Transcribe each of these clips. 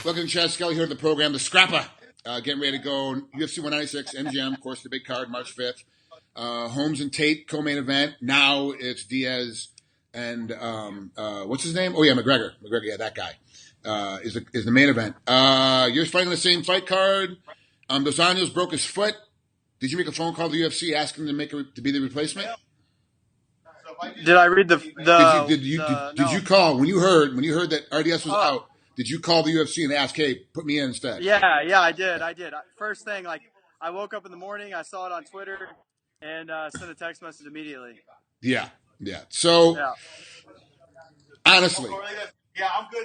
Welcome to Chas Skelly here at the program. The Scrapper, getting ready to go. UFC 196, MGM, of course, the big card, March 5th. Holmes and Tate, co-main event. Now it's Diaz and, what's his name? Oh, yeah, McGregor. Yeah, that guy is the main event. You're fighting the same fight card. Dos Anjos broke his foot. Did you make a phone call to the UFC asking them to be the replacement? Did I read the Did you call when you heard that RDS was out? Did you call the UFC and ask, hey, put me in instead? Yeah, I did. First thing, I woke up in the morning, I saw it on Twitter, and sent a text message immediately. Yeah. So, honestly,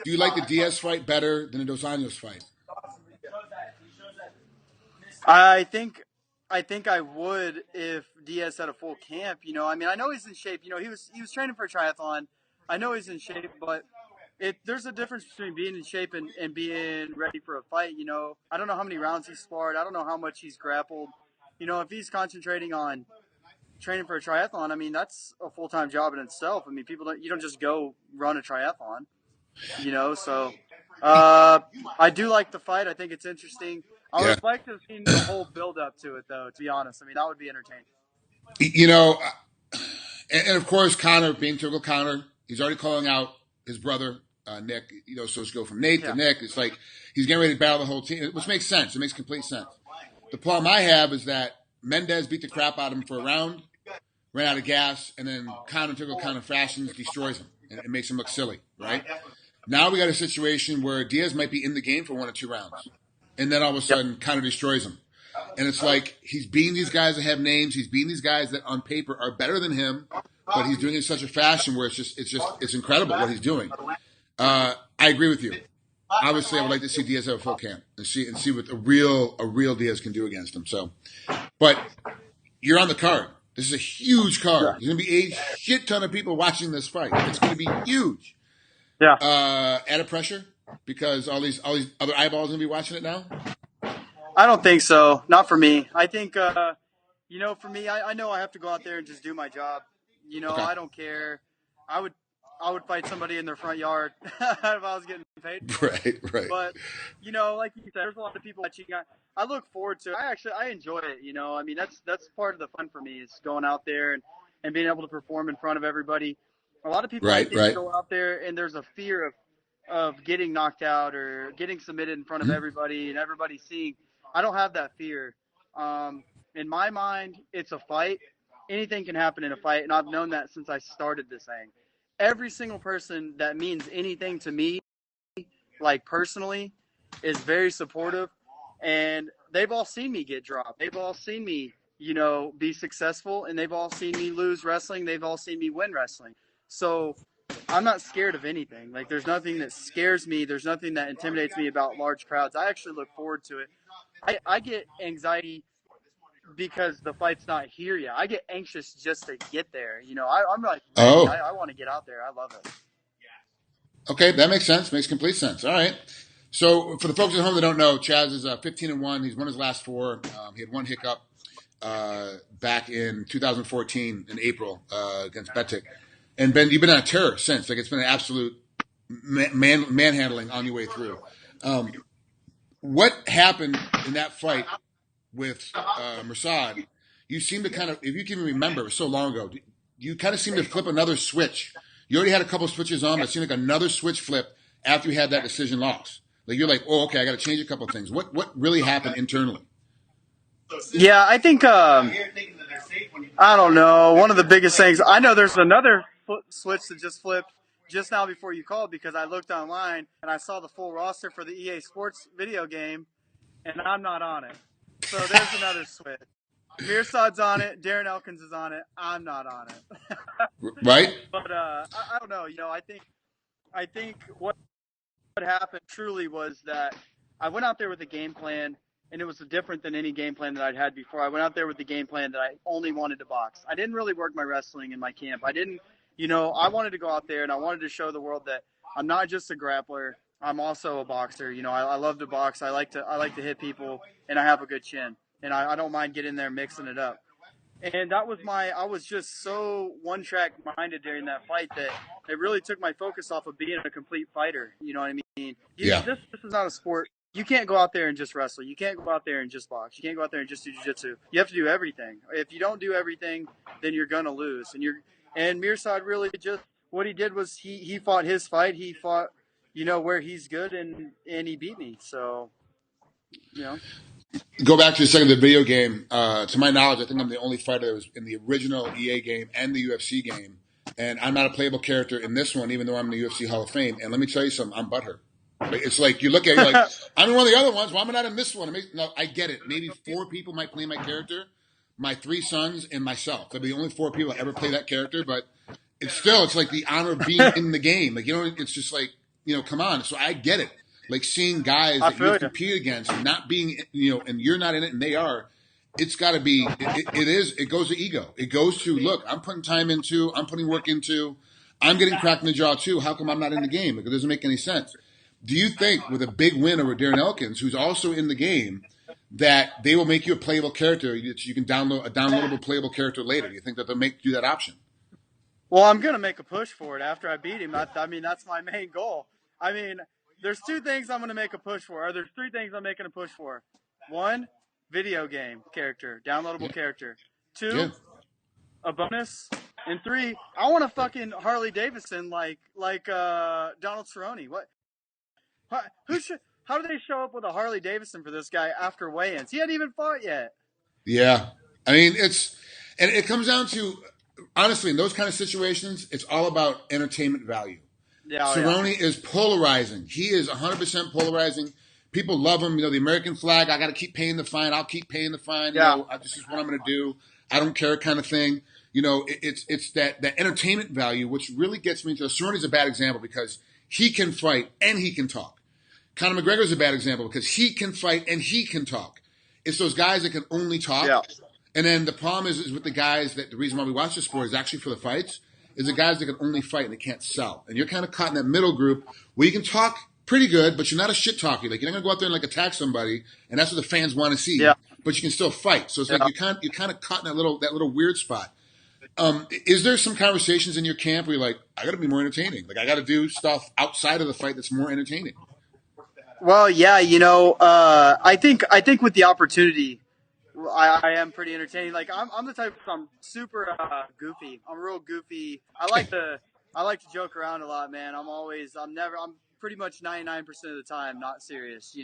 do you like the Diaz fight better than the Dos Anjos fight? I think I would if Diaz had a full camp. I mean, I know he's in shape. He was training for a triathlon. I know he's in shape, but there's a difference between being in shape and being ready for a fight. I don't know how many rounds he's sparred. I don't know how much he's grappled. If he's concentrating on training for a triathlon, I mean, that's a full-time job in itself. I mean, you don't just go run a triathlon, so I do like the fight. I think it's interesting. I would like to have seen the whole build-up to it, though, to be honest. I mean, that would be entertaining. And of course, Conor, being typical Conor, he's already calling out his brother, Nick, so it's go from Nate to Nick. It's like he's getting ready to battle the whole team, which makes sense. It makes complete sense. The problem I have is that Mendez beat the crap out of him for a round, ran out of gas, and then Conor, typical Conor fashions, destroys him and makes him look silly, right? Now we got a situation where Diaz might be in the game for 1 or 2 rounds, and then all of a sudden Conor destroys him. And it's like he's beating these guys that have names. He's beating these guys that on paper are better than him, but he's doing it in such a fashion where it's incredible what he's doing. I agree with you. Obviously, I would like to see Diaz have a full camp and see what a real Diaz can do against him. So, but you're on the card. This is a huge card. There's going to be a shit ton of people watching this fight. It's going to be huge. Yeah. Added pressure because all these other eyeballs are going to be watching it now. I don't think so. Not for me. I think, for me, I know I have to go out there and just do my job. Okay. I don't care. I would fight somebody in their front yard if I was getting paid. Right. But, like you said, there's a lot of people watching. I look forward to it. I enjoy it. I mean, that's part of the fun for me is going out there and being able to perform in front of everybody. A lot of people go out there and there's a fear of getting knocked out or getting submitted in front of everybody and everybody seeing. I don't have that fear. In my mind, it's a fight. Anything can happen in a fight, and I've known that since I started this thing. Every single person that means anything to me, like personally, is very supportive, and they've all seen me get dropped. They've all seen me, be successful, and they've all seen me lose wrestling. They've all seen me win wrestling. So I'm not scared of anything. Like, there's nothing that scares me. There's nothing that intimidates me about large crowds. I actually look forward to it. I get anxiety because the fight's not here yet. I get anxious just to get there. I'm like, I want to get out there. I love it. Okay, that makes sense. Makes complete sense. All right. So for the folks at home that don't know, Chaz is 15-1. He's won his last 4. He had one hiccup back in 2014 in April against Betic. And Ben, you've been on a tear since. Like, it's been an absolute manhandling on your way through. What happened in that fight with Mursad? You seem to kind of, if you can remember, it was so long ago, you kind of seem to flip another switch. You already had a couple of switches on, but it seemed like another switch flipped after you had that decision loss. Like, you're like, oh, okay, I got to change a couple of things. What really happened internally? Yeah, I think, I don't know, one of the biggest things, I know there's another switch that just flipped just now before you called because I looked online and I saw the full roster for the EA Sports video game, and I'm not on it. So there's another switch. Mirsad's on it. Darren Elkins is on it. I'm not on it. Right. But I don't know. I think what happened truly was that I went out there with a game plan, and it was different than any game plan that I'd had before. I went out there with the game plan that I only wanted to box. I didn't really work my wrestling in my camp. I didn't. I wanted to go out there and I wanted to show the world that I'm not just a grappler. I'm also a boxer. I love to box. I like to hit people, and I have a good chin. And I don't mind getting there, mixing it up. And that was I was just so one-track minded during that fight that it really took my focus off of being a complete fighter. You know what I mean? This is not a sport. You can't go out there and just wrestle. You can't go out there and just box. You can't go out there and just do jiu-jitsu. You have to do everything. If you don't do everything, then you're going to lose. And Mirsad really just, what he did was he fought his fight. He fought, where he's good, and he beat me. So, Go back to the second, the video game. To my knowledge, I think I'm the only fighter that was in the original EA game and the UFC game. And I'm not a playable character in this one, even though I'm in the UFC Hall of Fame. And let me tell you something, I'm butthurt. It's like you look at it, you're like, I'm in one of the other ones. Why am I not in this one? No, I get it. Maybe 4 people might play my character, my 3 sons and myself. They'll be the only 4 people that ever play that character. But it's like the honor of being in the game. Like, it's just like, come on. So I get it. Like seeing guys that you compete against and not being, and you're not in it and they are, it's got to be, it goes to ego. It goes to, look, I'm putting time into, I'm putting work into, I'm getting cracked in the jaw too. How come I'm not in the game? Like, it doesn't make any sense. Do you think with a big win over Darren Elkins, who's also in the game, that they will make you a playable character? You can download a downloadable playable character later. Do you think that they'll make you that option? Well, I'm going to make a push for it after I beat him. That's my main goal. There's 2 things I'm going to make a push for. Or there's 3 things I'm making a push for. 1, video game character, downloadable character. 2, a bonus. And 3, I want a fucking Harley Davidson like Donald Cerrone. What? How do they show up with a Harley Davidson for this guy after weigh-ins? He hadn't even fought yet. Yeah. It comes down to, honestly, in those kind of situations, it's all about entertainment value. Cerrone is polarizing. He is 100% polarizing. People love him. The American flag, I got to keep paying the fine. I'll keep paying the fine. This is what I'm going to do. I don't care kind of thing. It's that entertainment value, which really gets me into Cerrone's a bad example because he can fight and he can talk. Conor McGregor's a bad example because he can fight and he can talk. It's those guys that can only talk. Yeah. And then the problem is with the guys that the reason why we watch the sport is actually for the fights, is the guys that can only fight and they can't sell. And you're kind of caught in that middle group where you can talk pretty good, but you're not a shit talker. Like, you're not going to go out there and attack somebody, and that's what the fans want to see. Yeah. But you can still fight. So it's like you're kind of caught in that little weird spot. Is there some conversations in your camp where you're like, I got to be more entertaining? Like, I got to do stuff outside of the fight that's more entertaining? Well, yeah, I think with the opportunity, I am pretty entertaining. Like, I'm the type. I'm super goofy. I'm real goofy. I like to joke around a lot, man. I'm pretty much 99% of the time not serious,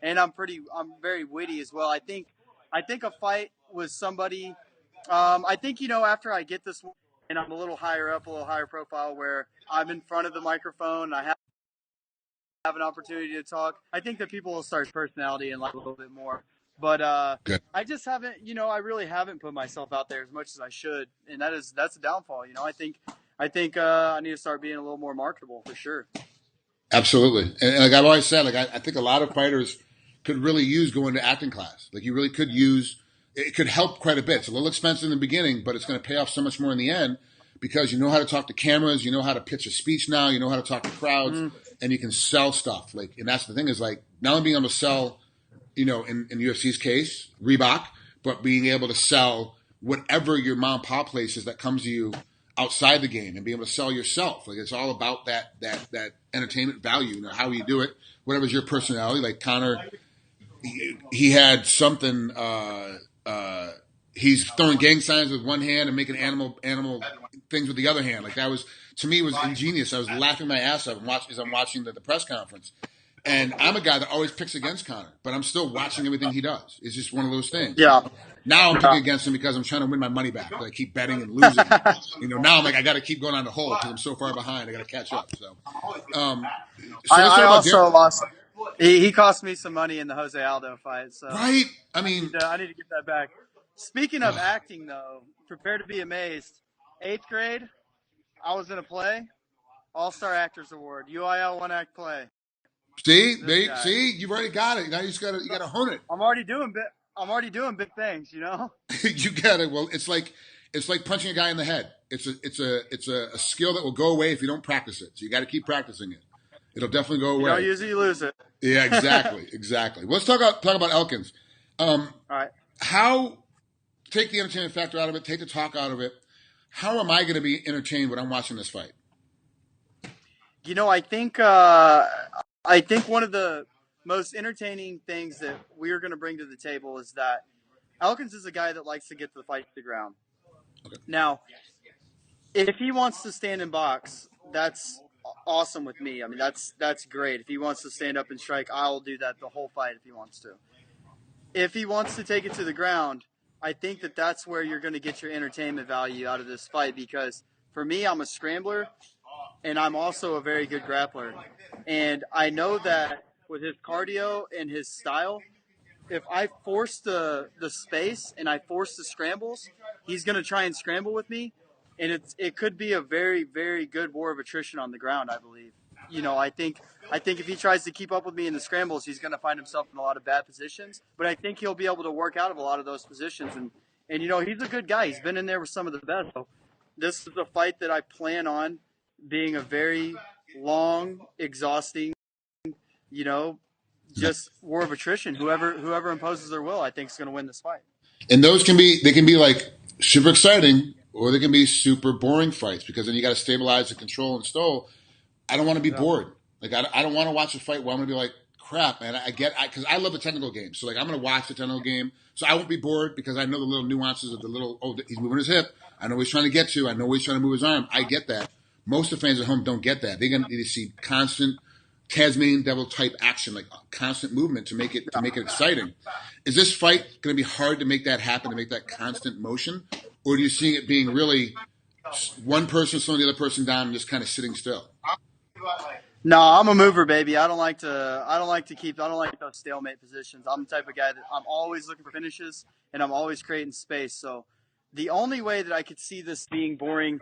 and I'm very witty as well. I think a fight with somebody. I think after I get this one and I'm a little higher up, a little higher profile, where I'm in front of the microphone, I have an opportunity to talk, I think that people will start personality and like a little bit more. But I just haven't, I really haven't put myself out there as much as I should, and that's a downfall. I think I need to start being a little more marketable for sure. Absolutely, and like I've always said, I think a lot of fighters could really use going to acting class. Like, you really could use. It could help quite a bit. It's a little expensive in the beginning, but it's going to pay off so much more in the end because you know how to talk to cameras, you know how to pitch a speech now, you know how to talk to crowds, and you can sell stuff. Like, and that's the thing is, like, not only being able to sell, in UFC's case, Reebok, but being able to sell whatever your mom and pop place is that comes to you outside the game and being able to sell yourself. Like, it's all about that entertainment value, how you do it, whatever's your personality. Like Conor, he had something. He's throwing gang signs with one hand and making animal things with the other hand. Like, that was, to me, was ingenious. I was laughing my ass off as I'm watching the press conference. And I'm a guy that always picks against Conor, but I'm still watching everything he does. It's just one of those things. Yeah. Now I'm picking against him because I'm trying to win my money back. I keep betting and losing. Now I'm like, I got to keep going on the hole because I'm so far behind. I got to catch up. So, I also lost. He cost me some money in the Jose Aldo fight. So right. I need to get that back. Speaking of acting, though, prepare to be amazed. 8th grade, I was in a play, All-Star Actors Award, UIL One Act Play. See, you've already got it. Now you got to hone it. I'm already doing big things, You got it. Well, it's like punching a guy in the head. It's a skill that will go away if you don't practice it. So you got to keep practicing it. It'll definitely go away. You don't use it, you lose it. Yeah, exactly. Well, let's talk about Elkins. All right. How take the entertainment factor out of it, take the talk out of it. How am I going to be entertained when I'm watching this fight? You know, I think one of the most entertaining things that we're going to bring to the table is that Elkins is a guy that likes to get the fight to the ground. Okay. Now, if he wants to stand and box, that's awesome with me. I mean, that's great. If he wants to stand up and strike, I'll do that the whole fight if he wants to. If he wants to take it to the ground, I think that that's where you're going to get your entertainment value out of this fight, because for me, I'm a scrambler, and I'm also a very good grappler. And I know that with his cardio and his style, if I force the space and I force the scrambles, he's going to try and scramble with me. And it could be a very, very good war of attrition on the ground, I believe. You know, I think if he tries to keep up with me in the scrambles, he's going to find himself in a lot of bad positions. But I think he'll be able to work out of a lot of those positions. And you know, he's a good guy. He's been in there with some of the best. So this is a fight that I plan on being a very long, exhausting, you know, just war of attrition. Whoever imposes their will, I think, is going to win this fight. And those can be like super exciting, or they can be super boring fights, because then you got to stabilize the control and stall. I don't want to be bored. Like, I don't want to watch a fight where I'm going to be like, crap, man. Because I love the technical game. So, like, I'm going to watch the technical game. So I won't be bored, because I know the little nuances of the little, he's moving his hip. I know what he's trying to get to. I know what he's trying to move his arm. I get that. Most of the fans at home don't get that. They're going to need to see constant Tasmanian devil type action, like constant movement to make it exciting. Is this fight going to be hard to make that happen, to make that constant motion? Or do you see it being really one person slowing the other person down and just kind of sitting still? No, I'm a mover, baby. I don't like those stalemate positions. I'm the type of guy that I'm always looking for finishes, and I'm always creating space. So the only way that I could see this being boring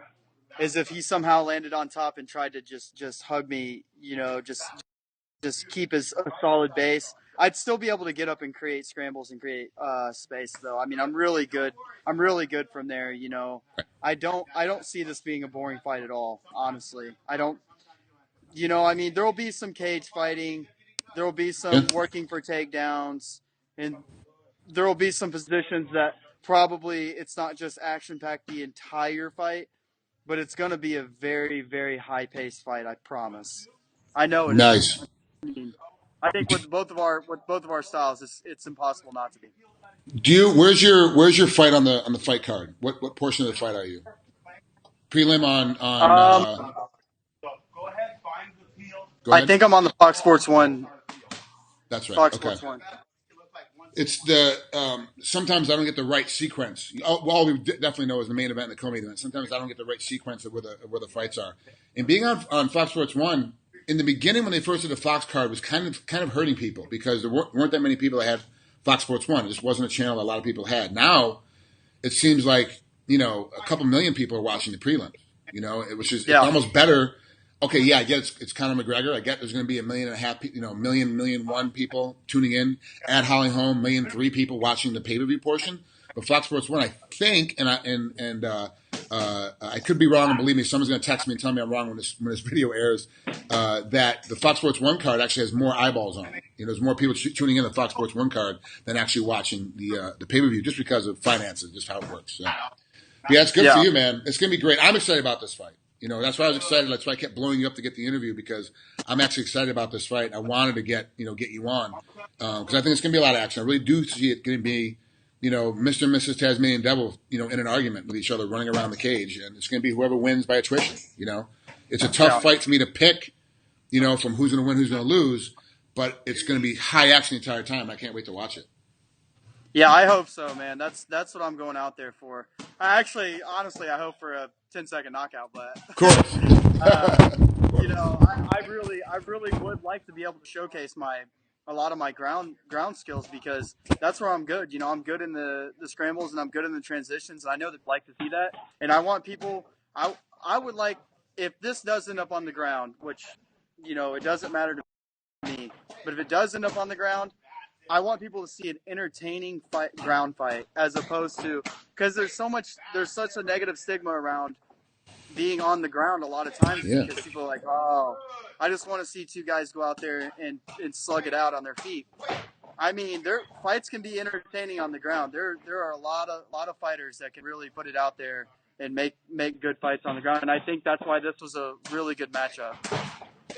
is if he somehow landed on top and tried to just hug me, you know, just keep a solid base. I'd still be able to get up and create scrambles and create space, though. I mean, I'm really good from there, you know. I don't see this being a boring fight at all, honestly. I don't. You know, I mean, there will be some cage fighting. There will be some working for takedowns. And there will be some positions that probably it's not just action-packed the entire fight, but it's going to be a very, very high-paced fight, I promise. I know it nice. is. I think with both of our styles, it's impossible not to be. Where's your fight on the fight card? What portion of the fight are you? Prelim on Go ahead. I think I'm on the Fox Sports 1. That's right. Fox Okay. Sports 1. It's the sometimes I don't get the right sequence. All we definitely know is the main event and the co-main event. Sometimes I don't get the right sequence of where the fights are. And being on Fox Sports 1, in the beginning when they first did the Fox card, was kind of hurting people, because there weren't that many people that had Fox Sports 1. It just wasn't a channel that a lot of people had. Now it seems like, you know, a couple million people are watching the prelims. You know, which is it's almost better. Okay, yeah, I get it's Conor McGregor. I get there's going to be 1.5 million, million 1 people tuning in. Add Holly Holm, 1.3 million people watching the pay-per-view portion. But Fox Sports 1, I think, and I could be wrong, and believe me, someone's going to text me and tell me I'm wrong when this video airs, that the Fox Sports 1 card actually has more eyeballs on it. You know, there's more people tuning in the Fox Sports 1 card than actually watching the pay-per-view, just because of finances, just how it works. So, yeah, it's good for you, man. It's going to be great. I'm excited about this fight. You know, that's why I was excited. That's why I kept blowing you up to get the interview, because I'm actually excited about this fight. I wanted to get you on, because I think it's going to be a lot of action. I really do see it going to be, you know, Mr. and Mrs. Tasmanian Devil, you know, in an argument with each other, running around the cage, and it's going to be whoever wins by attrition. You know, it's a tough fight for me to pick, you know, from who's going to win, who's going to lose, but it's going to be high action the entire time. I can't wait to watch it. Yeah, I hope so, man. That's what I'm going out there for. Honestly, I hope for a 10-second knockout, but of course. You know, I really would like to be able to showcase a lot of my ground skills, because that's where I'm good. You know, I'm good in the scrambles, and I'm good in the transitions, and I know they'd like to see that. And I want people. I would like, if this does end up on the ground, which, you know, it doesn't matter to me, but if it does end up on the ground, I want people to see an entertaining ground fight, as opposed to, because there's such a negative stigma around being on the ground a lot of times, because people are like, oh, I just want to see two guys go out there and slug it out on their feet. I mean, their fights can be entertaining on the ground. There are a lot of fighters that can really put it out there and make good fights on the ground. And I think that's why this was a really good matchup.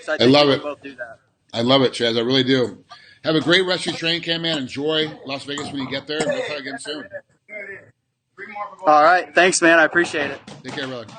So I think love they it. will both do that. I love it, Chaz. I really do. Have a great rest of your training camp, man. Enjoy Las Vegas when you get there. We'll talk again soon. All right. Thanks, man. I appreciate it. Take care, brother.